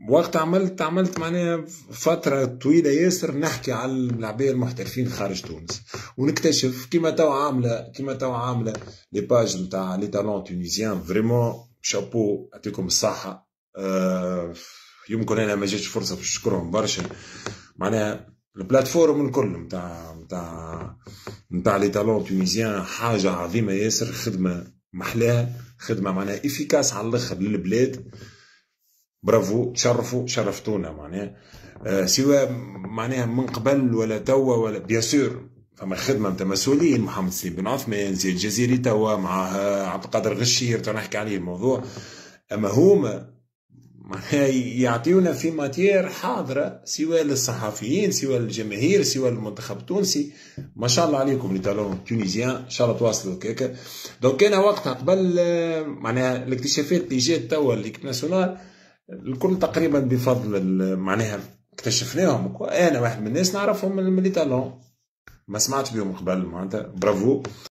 وقت عملت معناها فترة طويلة ياسر نحكي على اللاعبين المحترفين خارج تونس، ونكتشف كيما توا عاملة لي باج نتاع لي تالون تونيزيان. فريمون شابو، يعطيكم الصحة. يمكن انا ما جاتش فرصة باش نشكرهم برشا. معناها البلاتفورم الكل نتاع لي تالون تونيزيان حاجة عظيمة ياسر، خدمة محلاها، خدمة معناها افيكاس على الاخر للبلاد. برافو، تشرفوا، شرفتونا معناها. سواء معناها من قبل ولا توا ولا بيان سور فما خدمه نتاع مسؤولين، محمد سليم بن عثمان، زيد الجزيري توا معاه عبد القادر غشير تو نحكي عليه الموضوع. اما هما معناها يعطيونا في ماتير حاضره، سواء للصحفيين سواء للجماهير سواء للمنتخب التونسي. ما شاء الله عليكم لي تالون تونيزيان، ان شاء الله تواصلوا كيكا. دونك كان وقتها قبل معناها الاكتشافات اللي جات توا ليكيب ناسيونال الكل تقريبا بفضل معناها اكتشفناهم. انا واحد من الناس نعرفهم من لي تالون، ما سمعتش بهم قبل معناتها. برافو.